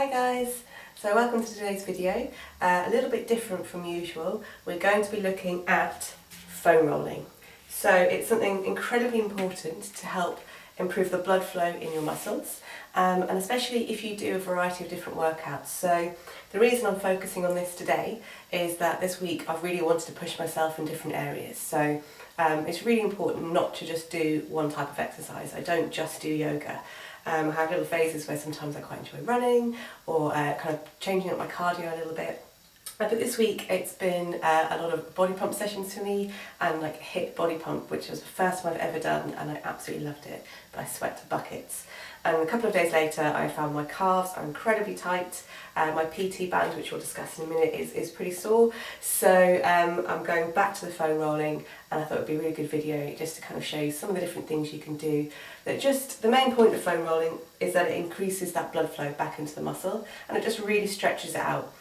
Hi guys! So welcome to today's video. A little bit different from usual. We're going to be looking at foam rolling. So it's something incredibly important to help improve the blood flow in your muscles, and especially if you do a variety of different workouts. So the reason I'm focusing on this today is that this week I've really wanted to push myself in different areas. So it's really important not to just do one type of exercise. I don't just do yoga. I have little phases where sometimes I quite enjoy running or kind of changing up my cardio a little bit. But this week it's been a lot of body pump sessions for me, and like HIIT body pump, which was the first one I've ever done, and I absolutely loved it, but I sweat to buckets. And a couple of days later I found my calves are incredibly tight. My PT band, which we'll discuss in a minute, is pretty sore. So I'm going back to the foam rolling, and I thought it would be a really good video just to kind of show you some of the different things you can do. That just, the main point of foam rolling is that it increases that blood flow back into the muscle, and it just really stretches it out.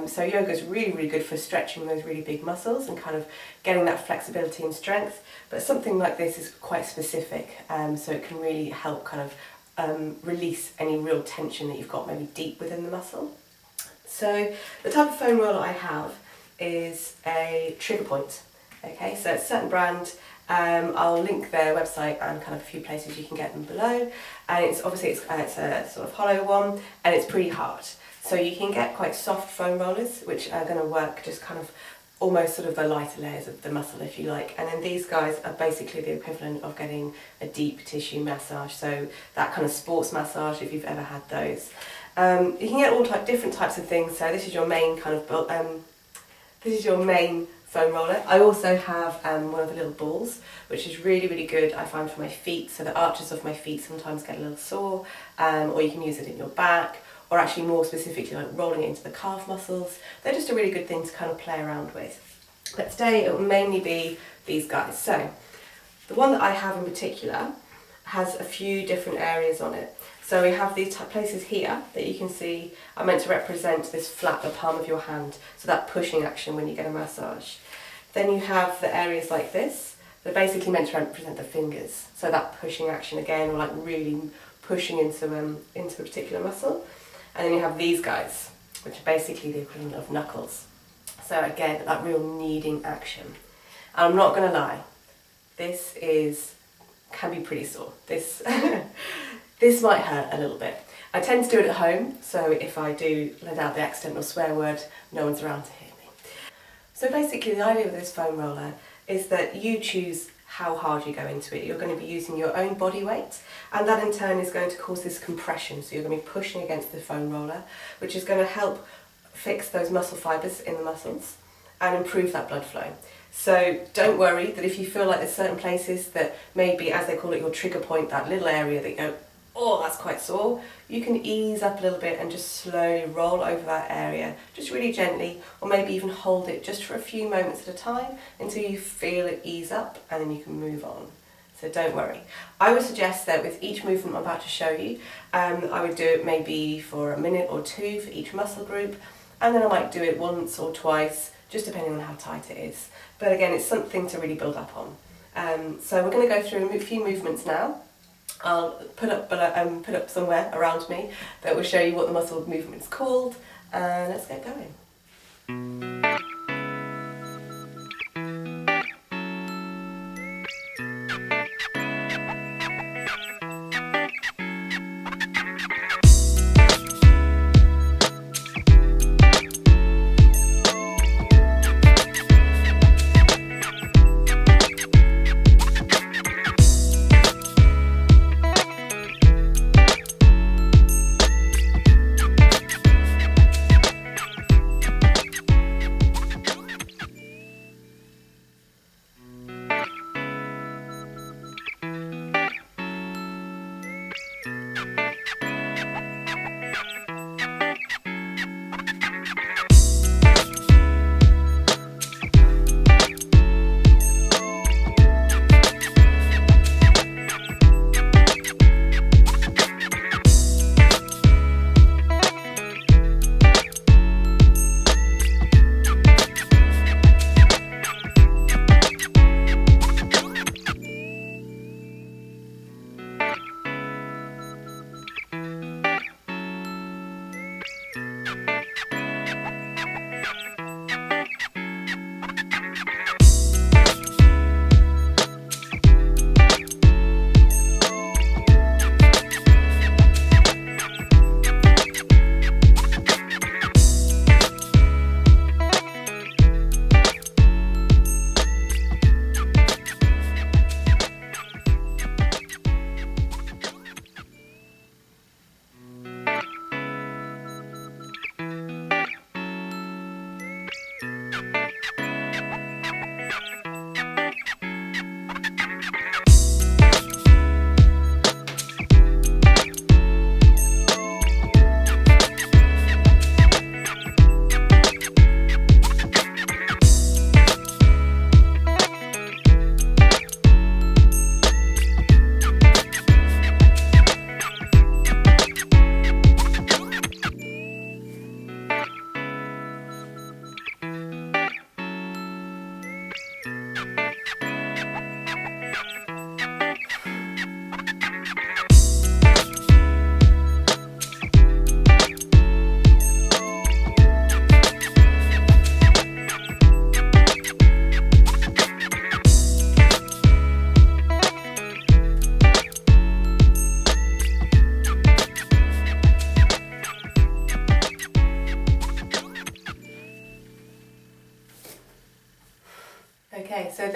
So yoga is really good for stretching those really big muscles and kind of getting that flexibility and strength, but something like this is quite specific, so it can really help kind of release any real tension that you've got maybe deep within the muscle. So the type of foam roller I have is a Trigger Point. Okay, so it's a certain brand. I'll link their website and kind of a few places you can get them below. And it's obviously it's a sort of hollow one, and it's pretty hard. So you can get quite soft foam rollers, which are going to work just kind of almost sort of the lighter layers of the muscle, if you like. And then these guys are basically the equivalent of getting a deep tissue massage, so that kind of sports massage if you've ever had those. You can get all different types of things. So this is your main kind of this is your main foam roller. I also have one of the little balls, which is really good, I find, for my feet. So the arches of my feet sometimes get a little sore, or you can use it in your back, or actually more specifically like rolling it into the calf muscles. They're just a really good thing to kind of play around with. But today it will mainly be these guys. So the one that I have in particular has a few different areas on it. So we have these places here that you can see are meant to represent this flat, the palm of your hand, so that pushing action when you get a massage. Then you have the areas like this, that are basically meant to represent the fingers, so that pushing action again, or like really pushing into a particular muscle. And then you have these guys, which are basically the equivalent of knuckles. So again, that real kneading action. And I'm not going to lie, this can be pretty sore. This this might hurt a little bit. I tend to do it at home, so if I do let out the accidental swear word, no one's around to hear me. So basically the idea of this foam roller is that you choose how hard you go into it. You're going to be using your own body weight, and that in turn is going to cause this compression. So you're going to be pushing against the foam roller, which is going to help fix those muscle fibres in the muscles and improve that blood flow. So don't worry that if you feel like there's certain places that maybe, as they call it, your trigger point, that little area that you go, oh, that's quite sore, you can ease up a little bit and just slowly roll over that area, just really gently, or maybe even hold it just for a few moments at a time until you feel it ease up, and then you can move on. So don't worry. I would suggest that with each movement I'm about to show you, I would do it maybe for a minute or two for each muscle group, and then I might do it once or twice, just depending on how tight it is. But again, it's something to really build up on. So we're going to go through a few movements now. I'll put up somewhere around me that will show you what the muscle movement's called, and let's get going.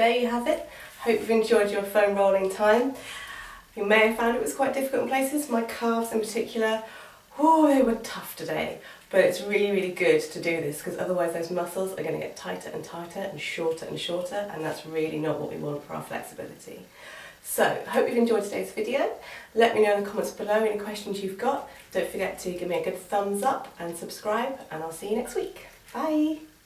there you have it. Hope you've enjoyed your foam rolling time. You may have found it was quite difficult in places. My calves in particular, oh, they were tough today. But it's really good to do this because otherwise those muscles are going to get tighter and tighter and shorter, and that's really not what we want for our flexibility. So, hope you've enjoyed today's video. Let me know in the comments below any questions you've got. Don't forget to give me a good thumbs up and subscribe, and I'll see you next week. Bye!